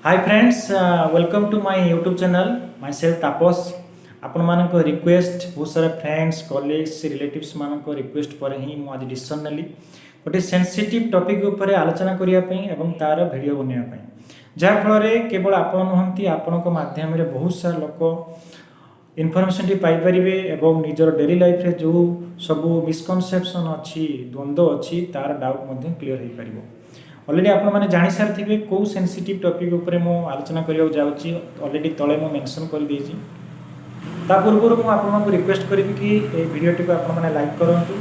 Hi friends, welcome to my YouTube channel my self तापस। आपण मानक request बहुत सारा फ्रेंड्स कॉलेज रिलेटिव्स मानक रिक्वेस्ट पर ही आज डिसीजन नेली गोटे सेंसिटिव टॉपिक ऊपर आलोचना करिया पई एवं तार वीडियो बनिया पई जहा फल केवल आपण नहंती आपणक माध्यम रे बहुत सारा लोक इनफॉरमेशन टी पाई परिबे एवं निजर डेली लाइफ रे जो सब मिसकनसेप्शन अछि द्वंद्व अछि तार डाउट मध्ये क्लियर हो परिबो। ऑलरेडी आपण मैंने जानी सारी कौ सेंसिटिव टॉपिक ऊपर मु आलोचना करने जाऊँगी ऑलरेडी तले मु मेंशन कर देछि। ता पूर्व मु आपको रिक्वेस्ट करी कि ए वीडियो टी आपण मैंने लाइक करंतु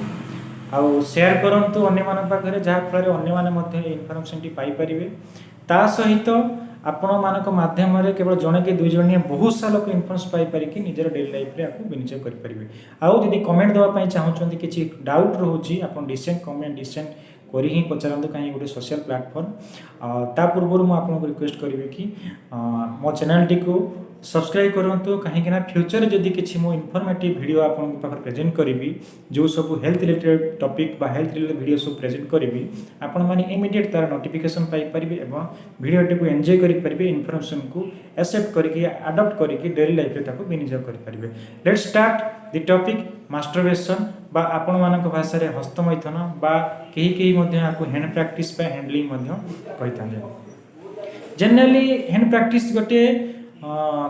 आउ शेयर करंतु अन्य मान पाखरे जहाँ फल अन्य माने मध्य इनफॉरमेशन टी पाई परिबे। ता सहित आपण मानक माध्यम रे केवल जणे के दुई जण बहुत सा लोक इनफॉरमेशन पाई पारि कि निजर डेली लाइफ रे आपको विनियोग कर परिबे। आउ जदी कमेंट देबा पई चाहउछंती किछि डाउट रहउछि आपण डिसेंट कमेंट डिसेंट करी ही पचारतु कहीं गोटे सोशल प्लेटफॉर्म। ता पूर्व मु आपको रिक्वेस्ट करी कि मो चैनल टी को सब्सक्राइब करंतु कहीं फ्यूचर जदि किसी मो इनफॉर्मेटिव वीडियो आपन पाखर प्रेजेंट करी जो सब हेल्थ रिलेटेड टॉपिक बा हेल्थ रिलेटेड वीडियो सब प्रेजेंट करी आपण माने इमीडिएट तार नोटिफिकेशन पाई परिबे एवं वीडियो टी को एंजॉय करि परिबे इनफॉरमेशन को एक्सेप्ट करके अडॉप्ट करके डेली लाइफ रे ताको विनियोग करि परिबे। Let's start the topic masturbation बा आपण मानक भाषा रे हस्तमैथुन बा केही केही मध्ये आको हैंड प्रैक्टिस बा हैंडलिंग मध्ये कहिथांजे। जनरली हैंड प्रैक्टिस गोटे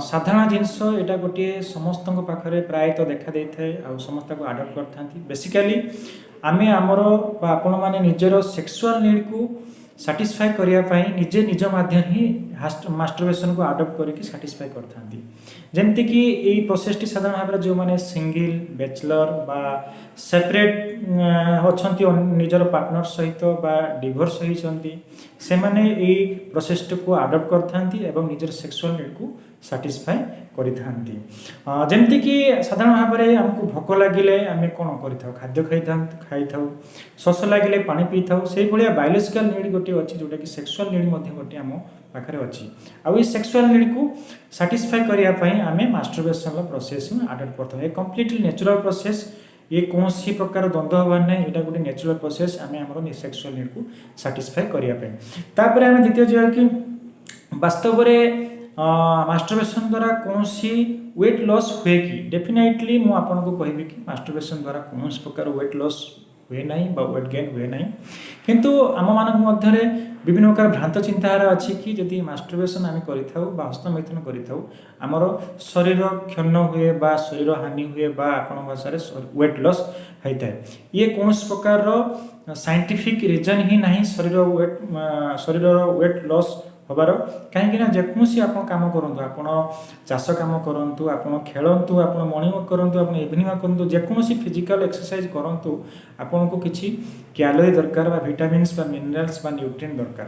साधारण जिनस एटा गोटे समस्त पाखरे प्रायतः देखा दे थाए आ समस्त को अडॉप्ट करथांती। बेसिकली आमे हमर बा आपण माने निजर सेक्सुअल नीड को सैटिस्फाई करिया पई निजे निज माध्यम ही मास्टरबेशन को अडॉप्ट करके सैटिस्फाई करथांती। जेमति कि एई प्रोसेस टी साधारण भाबरे जो माने सिंगल बैचलर बा सेपरेट अछंती निजर पार्टनर सहित बा डिवोर्स होइछंती से माने एई प्रोसेस को अडॉप्ट करथांती एवं निजर सेक्सुअल नीड को सैटिस्फाई करिथांती। जेमति कि साधारण भाबरे हमको भोक लागिले आमे कोन करिथाउ खाद्य खाइथाउ शोष लागिले पानी पीथाउ से भलिया बायोलॉजिकल नीड गोटे अछि जोटा कि सेक्सुअल नीड मध्ये गोटे हम पाखरे अछि। आ ई सेक्सुअल नीड को सैटिस्फाई करिया पई आमे मास्टरबेशन प्रोसेस में अडॉप्ट करथाउ। ए कंप्लीटली नेचुरल प्रोसेस ये कौन सी प्रकार द्वंद्व हबार ना एटा गोटे नेचुरल प्रोसेस आमे हमर सेक्सुअल नीड को सैटिस्फाई करिया पई। तापर आमे द्वितीय जे कि वास्तव रे मास्टरबेशन द्वारा कौन सी वेट लॉस हुए कि डेफिनेटली मु आपन को कहबी कि मास्टरबेशन द्वारा कौन प्रकार वेट लॉस हुए नहीं बा वेट गेन हुए नहीं। किंतु आम मान मध्य विभिन्न प्रकार भ्रांत चिंताधारा अच्छी कि जदि मास्टरबेशन आम करिथाउ बा हस्तमैथुन करिथाउ आमर शरीर क्षण हुए बा शरीर हानि हुए बा आपण भाषा वेट लॉस होता है। ये कौन प्रकार साइंटिफिक रीजन ही नहीं शरीर वेट लॉस हबार कहीं जेकोसी आप कम करूँ आप चाष कम करूँ आप खेलतु आप मॉर्निंग वॉक करूँ आप इवनिंग वॉक करूँ जेकोसी फिजिकल एक्सरसाइज करूँ आपन को किसी कैलोरी दरकार बा विटामिन्स बा मिनरल्स बा न्यूट्रिएंट दरकार।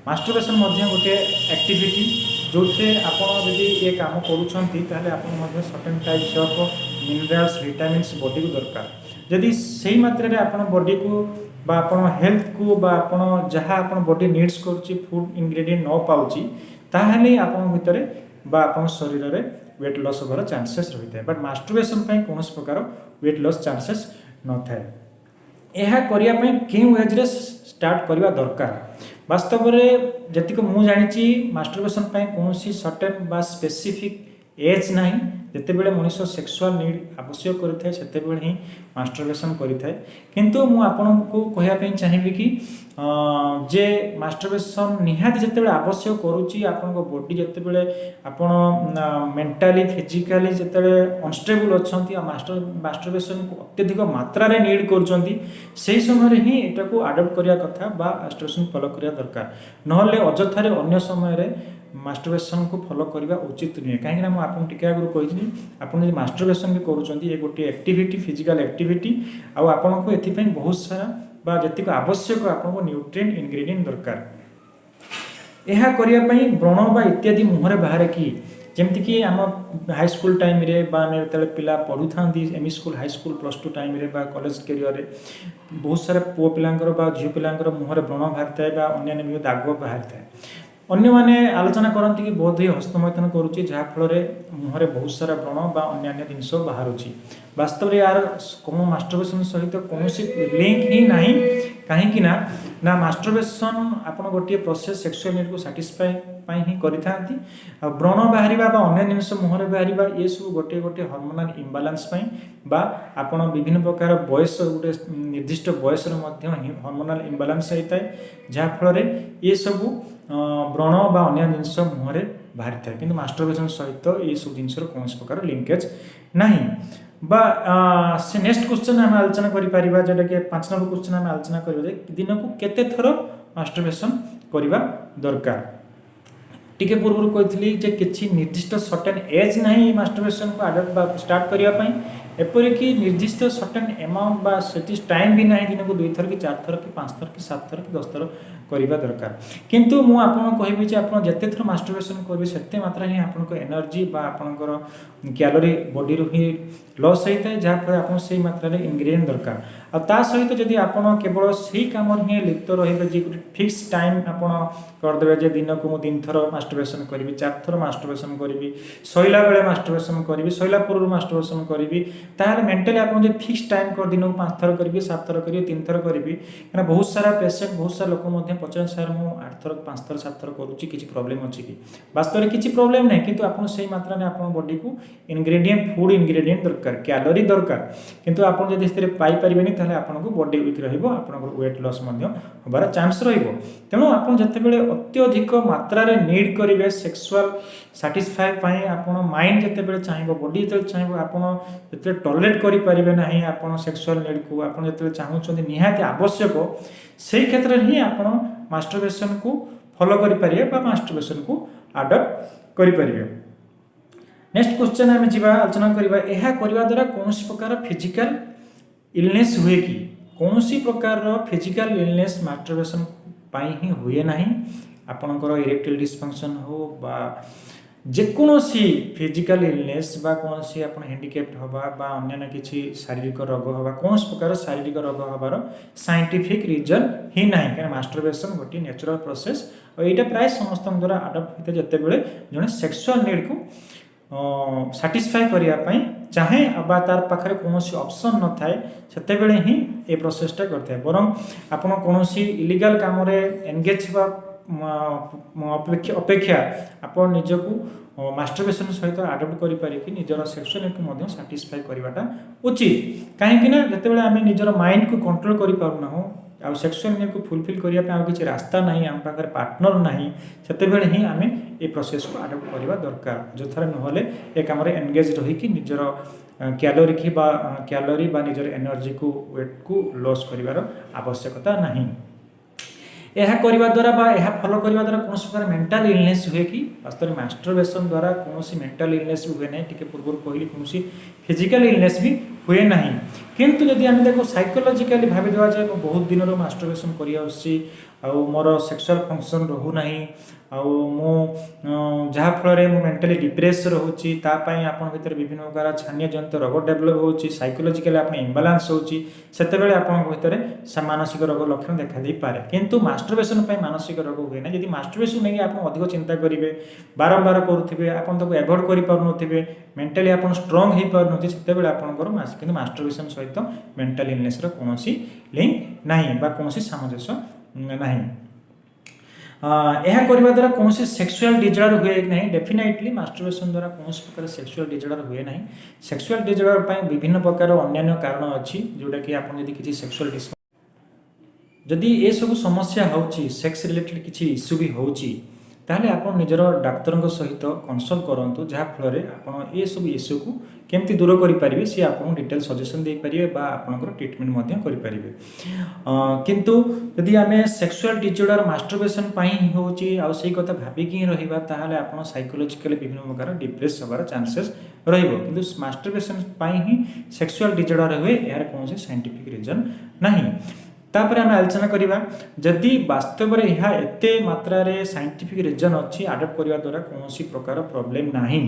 मास्टरबेशन गोटे एक्टिविटी जो आप ये काम करुँच आप certain types of minerals vitamins body को दरकार। जदि सही मात्रा रे आप बॉडी को बा आपण हेल्थ को बा आपण जहाँ आपण बॉडी नीड्स करुच्ची फूड इंग्रेडिएंट न पाउची ताहले आपण भितरे बा आपण शरीर रे वेट लॉस होबार चांसेस रही है। बट मास्टरबेशन पई कोनोस प्रकार वेट लॉस चांसेस न थाए। यह करिया पई केउ एज रे स्टार्ट करबा दरकार। वास्तव रे जतिक मु जानिची मास्टरबेशन पई कोनोसी सर्टेन बा स्पेसिफिक एज नहीं जितेबले मनुष्य सेक्सुअल नीड आवश्यक करिथाय सेतेबेले ही मास्टरबेशन करिथाय। किंतु मु आपन को कहया पई चाहिबी कि जे मास्टरबेशन निहाती जेतेबेले आवश्यक करूची आपन को बॉडी जेतेबेले आपन मेंटली फिजिकली जेतेबेले अनस्टेबल अछंती आ मास्टरबेशन को अत्यधिक मात्रा रे नीड करचंती सेही समय रे ही एटा को अडॉप्ट करिया कथा बा मास्टरबेशन फॉलो करिया दरकार। नहले अजथारे अन्य समय रे मास्टरबेशन को फॉलो करबा उचित नहीं। कहीं ना आपन टिके आगु कहि आपन जे मास्टरबेशन भी करूचंती ये गोटे एक्टिविटी फिजिकल एक्टिविटी आ आपन को एथि पई बहुत सारा बा जतिक आवश्यक आपन को न्यूट्रिएंट इंग्रेडिएंट दरकार। यह करिया पई व्रण बा इत्यादि मुहरे बाहर कि जेमति कि आम हाई स्कूल टाइम रे बा नेतले पिला पढु थांती M E school high school plus two time रे बा कॉलेज करियर रे बहुत सारा पुओ पिलांकर बा झियो पिलांकर मुहरे व्रण बाहर थाए बा अन्य दाग बाहर थाए। अन्य माने आलोचना करती कि बोध हुए हस्तमैथुन करुच्ची जहाँफल मुहर बहुत सारा व्रण बा अन्य जिनस बाहर वास्तव में यार कौन मास्टरबेशन सहित कौन लिंक ही ना कहीं ना मास्टरबेशन आप गोटे प्रोसेस सेक्सुअल नीड को साटिस्फाई ही करें व्रण बाहर अन्य जिनस मुहर बाहर ये सब गोटे गोटे हर्मोनाल इम्बालांस बा आपण विभिन्न प्रकार बयस गोटे निर्दिष्ट बयस हर्मोनाल इम्बालांस होता है जहाँफल ये सब व्रण बा अन्य जिनस मुहर बाहरी था कि मास्टरबेशन सहित ये सब जिन कौन प्रकार लिंकेज ना बा से नेक्स्ट क्वेश्चन आम आलोचना करें जोटा कि 5 नंबर क्वेश्चन आम आलोचना करें दिन को केते थर मास्टरबेशन करवा दरकार टिके पूर्व कही जे किसी निर्दिष्ट सर्टेन एज ना मास्टरबेशन को आडप्ट स्टार्ट करने एपरिक निर्दिष्ट सर्टेन एमाउंट बा टाइम भी ना दिन को 2 थर कि 4 थर कि 5 थर कि 7 थर कि 10 थर करवा दरकार किंतु मु आपन कहबी जे आपन जते थर मास्टरबेशन करबे सेते मात्रा ही आपन को एनर्जी बा आपनकर कैलोरी बॉडी रो ही लॉस होता है जहाँ फल आपन से मात्रा रे इंग्रेडिएंट दरकार आ ता सहित जदि आपन केवल सही काम ही लिप्त रहिबे जे फिक्स टाइम आपन कर देबे जे दिन को मु 3 थर मास्टरबेशन करबी 4 थर मास्टरबेशन करबी सोइला बेले मास्टरबेशन करबी सोइला पूर्व मास्टरबेशन करबी ताहले मेंटली आपन जे फिक्स टाइम कर दिन को 5 थर करबी 7 थर करबी 3 थर करबी कारण बहुत सारा पेशेंट बहुत सारा लोक मध्ये पचास सार मु 8 थर 5 थर 7 थर करूची किछि प्रॉब्लम अछि कि वास्तव में किछि प्रॉब्लम नै किंतु आपन सही मात्रा में आपन बॉडी को इंग्रेडिएंट फूड इंग्रेडिएंट दरकार कैलोरी दरकार किंतु आपन जदि स्थिर पाई परिबेनी ताले आपन को बॉडी वीक रहइबो आपन को वेट लॉस मध्ये होबार चांस रहइबो तेणु आपन जते बेले अत्यधिक मात्रा रे नीड करिवे सेक्सुअल सैटिस्फाई पई आपन माइंड जते बेले चाहिबो बॉडी जते चाहिबो आपन जते टॉलरेट करि परिबे नाही आपन सेक्सुअल नीड को आपन जते चाहउछन निहाती आवश्यक सेही क्षेत्र ही आपन मास्टरबेशन को फॉलो करि परिबे बा मास्टरबेशन को अडॉप्ट करि परिबे नेक्स्ट क्वेश्चन आम जी आलोचना करवा यह करने द्वारा कौन प्रकार फिजिकल इलनेस हुए कि कौन प्रकार फिजिकल इलनेस मास्टरबेशन पाई ही हुए ना आपणकर इरेक्टाइल डिसफंक्शन हो बा जेकोसी फिजिकल इलनेस बा कौन आप हैंडिकैप्ड हवा बा अन्य किसी शारीरिक रोग हवा कौन प्रकार शारीरिक रोग हबार साइंटिफिक रीजन ही ना कहीं मास्टरबेशन गोटे नेचुरल प्रोसेस और यहाँ प्राय समस्त द्वारा अडप्ट होता है जिते बड़े जड़े सेक्सुअल नीड को साटिस्फाई करने चाहे बा तार पाखे कौन ऑप्शन न थाए सेते बेले ही ए प्रोसेसटा करते हैं बरं आपन कौन इलीगल काम एंगेज अपेक्षा आप निजक मास्टरबेशन सहित आडप्ट करें निजर सेक्सुअल नीड को साटिस्फाई करवाटा उचित कहीं जिते आम निजर माइंड को कंट्रोल कर पारना आ सेक्सुअल नीड को फुलफिल करने किसी रास्ता ना आम पाखे पार्टनर ना से ही आम ये प्रोसेस को आडप्ट करवा दरकार जो थारे नहले ए काम एंगेज रहीकि निजर कैलोरी बा निजर एनर्जी को वेट को लॉस करिवार आवश्यकता नहीं यह करने द्वारा बा यह फॉलो करने द्वारा कौन प्रकार मेंटल इलनेस हुए कि वास्तव में मास्टरबेशन द्वारा कौन मेंटल इलनेस भी हुए ना टी पूर्व कहली कौन फिजिकल इलनेस भी हुए ना किंतु जदि आम देखो साइकोलॉजिकली भाव देवा जाए बहुत दिन मास्टरबेशन कर मोर सेक्सुअल फंक्शन रोना जहाँ फल मेंटली डिप्रेस रोचे आप विभिन्न प्रकार छानिया जनित रोग डेभलप हो साइकोलॉजिकली आप इम्बालांस होते आप मानसिक रोग लक्षण देखा दे पारे किंतु मास्टरबेशन मानसिक रोग हुए ना जब मास्टरबेशन नहीं आप अधिक चिंता करेंगे बारंबार करुवे आपको एभोड कर पारे मेंटली आप स्ट्रंग हो पारे से आपंकर मास्टरबेशन सहित मेंटल इलनेस कौन लिंक ना कौन सामंजस्य ना यह करने द्वारा कौन सेक्सुअल डिजर्डर हुए ना डेफिनेटली मास्टरबेशन द्वारा कौन प्रकार सेक्सुअल डिजर्डर हुए ना सेक्सुअल डिजर्डर विभिन्न प्रकार अन्य कारण अच्छी जोटा कि आप किसी सेक्सुअल जदि ये सब समस्या होची सेक्स रिलेटेड किसी इश्यू भी होची ताहले आप निजर डाक्तर सहित कनसल्ट करूँ जहाँफल आप ये सब इश्यू को केमती दूर करें सी आपको डिटेल सजेसन दे पारे आपंकर ट्रिटमेंट करें किंतु यदि आम सेक्सुअल डिजर्डर मास्टरबेशन होती कथा भाविक ही रहा ताहले आप साइकोलॉजिकली विभिन्न प्रकार डिप्रेस होबार चांसेस रहिबो किंतु मास्टरबेशन ही सेक्सुअल डिजर्डर हुए यार कौन साइंटिफिक रीजन नहीं तापर आम आलोचना करवा जदि वास्तव में यह एत मात्रा साइंटिफिक रीजन अच्छी आडप्ट करने द्वारा कौन प्रकार प्रॉब्लम नहीं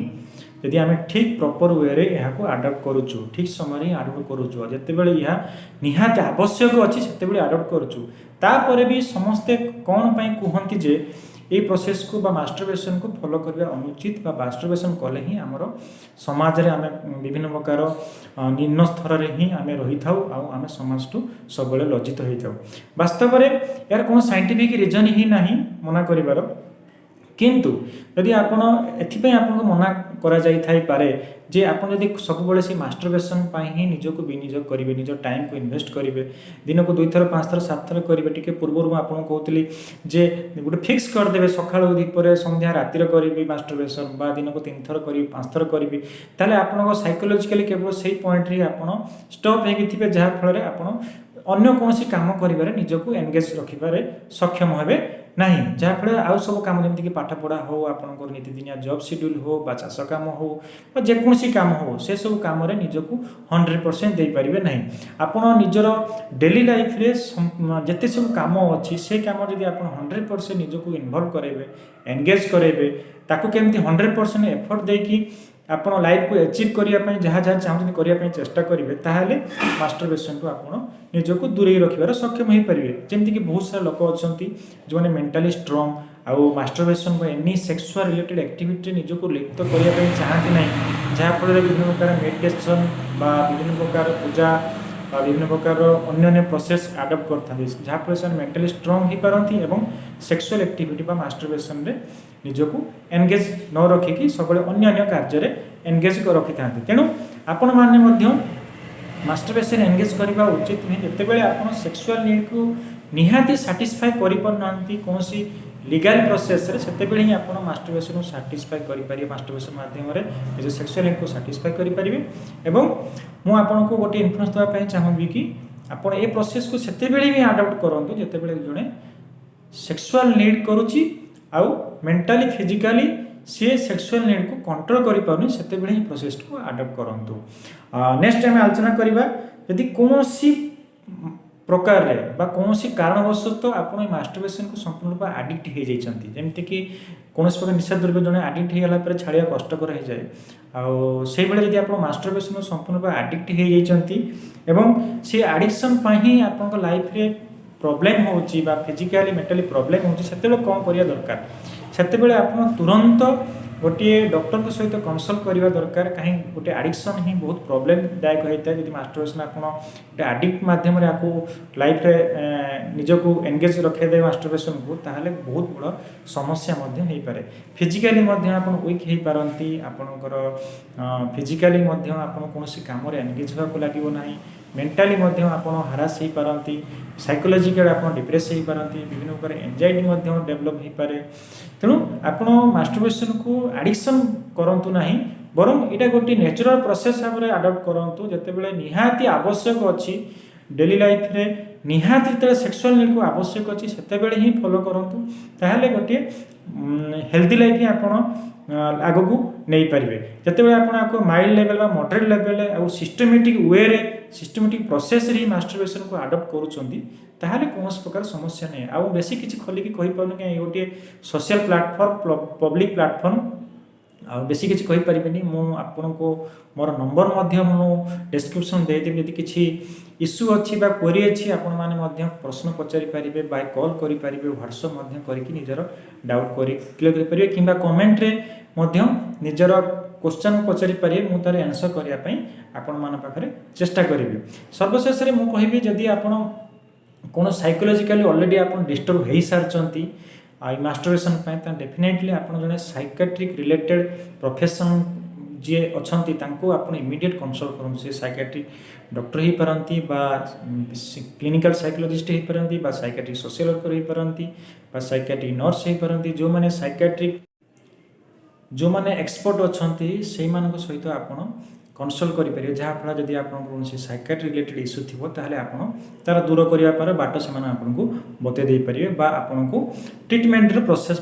यदि आम ठीक प्रॉपर वे यहाँ को आडप्ट करुचु ठीक समय ही आडप्ट करुचु जिते बड़े यह निहाती आवश्यक अच्छी से आडप्ट करुचु तापर भी समस्ते कौन कहती जे ये प्रोसेस को बा मास्टरबेशन को फॉलो करबा अनुचित बा मास्टरबेशन कले ही हमर समाज रे आमे विभिन्न प्रकार निम्न स्तर रे ही आमे रही थाउ आ आमे समाज टू सब बेले लज्जित रही थाउ। वास्तव रे यार कोनो साइंटिफिक रीजन ही नाही मना करिवार, किंतु यदि आपण एथिपई आपनको मना करा जाई थाई पारे जे आपण यदि सब बेले से मास्टरबेशन पाई ही निजको विनियोग करिवे, निज टाइम को इन्वेस्ट करिवे, दिन को 2 थर 5 थर 7 थर करिवे। टिके पूर्वरु आपण कहतली जे गुटे फिक्स कर देबे सकाळो दीपरे संध्या रातिर करिवे मास्टरबेशन बा दिन को 3 थर करिवे 5 थर करिवे, ताले आपनको साइकोलॉजिकली केवल सही पॉइंट रे आपण स्टॉप हेकि थिबे, जहा फल रे आपण अन्य कोनोसी काम करिवारे निजको एंगेज रखिबारे सक्षम हेबे नहीं, जहाँफल आउ सब कम जमीक पाठ पढ़ा हो आपंकर नीतिदिनिया जॉब शेड्यूल हो बा चाष कम हो जेकोसी काम हो से सब कम निजक 100% दे पारे ना। आपड़ निजर डेली लाइफ रे जिते सब कम अच्छी से कम जब आप 100% निजक इनवल्व करेंगे एंगेज करेंगे ताकू केमती 100% एफर्ट देकी आप लाइफ को अचीव करने जहाँ जहाँ चाहते करने चेष्टा करेंगे ताहले मास्टरबेशन को आप निजक दूरे रखार सक्षम हो पारे। जमीक बहुत सारा लोक अच्छा जो मैंने मेंटली स्ट्रांग आउ masturbation any sexual related activity निजक लिप्त करने चाहती ना, जहाँफल विभिन्न प्रकार मेडिटेशन बा विभिन्न प्रकार पूजा बा विभिन्न प्रकार अन्य प्रोसेस आडप्ट करते जहाँफल से मेंटली स्ट्रांग हो पारती और सेक्सुअल एक्टिविटी बा मास्टरबेशन रे निजक एंगेज न रखिकी सब अन्य कार्य एंगेज रखी था। तेणु आपण माने मास्टरबेशन एंगेज करने उचित नहीं जितेबाला आप सेक्सुअल नीड को निहाती साटिस्फाई करना कौन लीगल प्रोसेस रे सेतेबेले ही आप मास्टरबेशन को साटिस्फाई करेंगे, मास्टरबेशन माध्यम निज सेक्सुअल नीड को साटिस्फाई करेंगे। एवं मु आपको गोटे इन्फ्लुएंस देवाई चाहूँगी कि आप ये प्रोसेस को सेतेबेले भी आडप्ट करूँ जितेबाला जड़े सेक्सुअल नीड करुच्ची आउ मेंटाली फिजिकाली सी सेक्सुअल नीड को कंट्रोल करि पाउनी सेतेबेले ही प्रोसेस को आडप्ट करंतु। नेक्स्ट टाइम आलोचना करिबा यदि कोनोसी प्रकार रे बा कोनोसी कारणवशत आपण मास्टरबेशन को संपूर्ण रूप एडिक्ट हो जाइछंती, जेमति कि कोनोसी प्रकार निशा द्रव्य जने एडिक्ट हो गला पर छाड़िया कष्टकर हो जाए आ से बेले यदि आपण मास्टरबेशन को संपूर्ण रूप एडिक्ट हो जाइछंती एवं से एडिक्शन पई ही आपण लाइफ रे प्रॉब्लम होची बा फिजिकली मेंटली प्रॉब्लम होची सेतेबेले कोन करिया दरकार, सेतेबेले आपण तुरंत गोटे डॉक्टर को सहित कंसल्ट करवा दरकार। कहीं गोटे एडिक्शन ही बहुत प्रॉब्लम दायक होता है, जब मास्टरबेशन आप गोटे एडिक्ट मध्यम आपको लाइफ रे निजक एंगेज रखे मास्टरबेशन को ताहले बहुत बड़ समस्या हो पारे। फिजिकली आप वीक हो पारती, आपणकर फिजिकली आप कौन काम एंगेज होगा लगे ना, मेंटाली आप हारास हो पारती, साइकोलॉजिकल आप डिप्रेस हो पारती, विभिन्न प्रकार एंजाइटी डेवलप हो पारे। तेणु आप मास्टरबेशन को एडिक्शन करंतु नाही, बरं यहाँ गोटे नेचुरल प्रोसेस भाव में आडप्ट करंतु जितेबाला निहाती आवश्यक अच्छी डेली लाइफ रे निहाती जो सेक्सुअल नीड को आवश्यक अच्छी सेतेबेले ही फॉलो करंतु, ताहले गोटे हेल्दी लाइफ ही आपण आग को नहीं पारे। जितेबाला आपको माइल्ड लेवल बा मॉडरेट लेवल और सिस्टमेटिक वे रे सिस्टमेटिक प्रोसेस रे मास्टरबेशन को आडप्ट करूछंती ताहले कौन प्रकार समस्या नहीं। आउ बेसी किसी खोलिकी कहि पाउन कि गोटे सोशल प्लेटफॉर्म पब्लिक प्लेटफॉर्म आ बेसी किसी कहि परिबेनी। मु आपनको मोर नंबर मध्य मु डिस्क्रिप्शन दे देबी, यदि किसी इश्यू अच्छी बा क्वेरी अच्छी आपण माने मध्य प्रश्न पचारि पारिबे, बाय कॉल करि पारिबे, व्हाट्सएप मध्य करिकि निजर डाउट करि क्लियर करि पारिबे, किंबा कमेंट रे मध्य निजर क्वेश्चन पचारि पारिबे, मु तार आंसर करिया पई आपण मान पाखरे चेष्टा करिबे। सर्वशेष रे मु कहिबे जदि आपण कौन साइकोलॉजिकली ऑलरेडी आप डिस्टर्ब हो सारी मास्टरबेशन डेफिनेटली आप जड़े साइकेट्रिक रिलेटेड प्रोफेशन जी अच्छा आप इमिडिएट कंसल्ट करूँ। से साइकेट्रिक डॉक्टर हो पारती, क्लिनिकल साइकोलॉजिस्ट हो पारती, साइकेट्रिक सोशल वर्कर हो पारती, साइकेट्रिक नर्स हो पारती, जो मैंने साइकेट्रिक जो मैंने एक्सपर्ट अच्छा से सहित आप कंसल्ट करेंगे, जहाँफल जब आप कौन साइकेट्रिक रिलेटेड इश्यू थी ताहले आप तार दूर करने पर बाट से आपको बतई पारे बा आपको ट्रिटमेंट प्रोसेस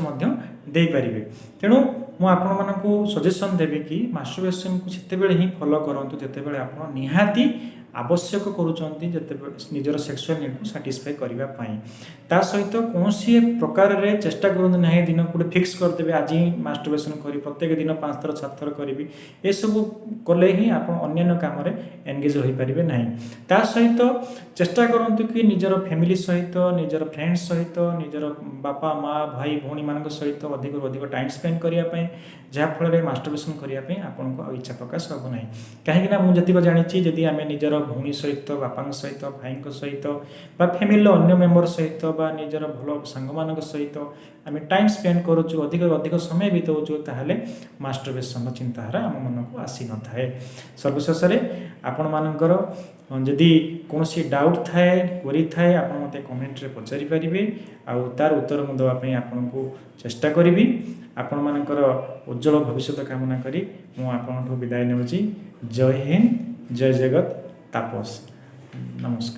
दे पारे। तेणु मु आपको सजेसन देवी कि मास्टरबेशन को सेतेबेले ही फॉलो करंतु जितेबाला आप निहाती आवश्यक करूछंती जते निजर सेक्सुअल नीड को सैटिस्फाई करबा पई ता सहित कोनोसी प्रकार रे चेष्टा करंतु नाही दिन को फिक्स कर देबे आज मास्टरबेशन करी प्रत्येक दिन 5 थर 7 थर करी ए सब कले ही आप अन्य काम रे एंगेज होई परिबे नाही ता सहित चेष्टा करंतु कि निजर फैमिली सहित निजर फ्रेंड्स सहित निजर बापा माँ भाई भौणी मान सहित अधिक टाइम स्पेंड करने जहाँफल मास्टरबेशन करने आपको इच्छा प्रकाश हम ना कहीं मुझे जानी जदि आम निजर भौणी सहित बापा सहित भाई सहित फैमिली अन्य मेम्बर सहित निजर भल सांग मान सहित आम टाइम स्पेंड करुचु अधिक समय बिताऊँ ताहले मास्टरबेशन चिंताधारा आम मन को आसी न थाए सर्वशेष आपण मानकर जदि कौन डाउट थाए क्वेरी थाए आप मत कमेंट रे पचारि पारिबे आउ तार उत्तर मु देवाई आपन को चेष्टा करी आपण मानकर उज्जवल भविष्य कामना करी मु आपन विदाय नेउची जय हिंद जय जगत तापस नमस्कार।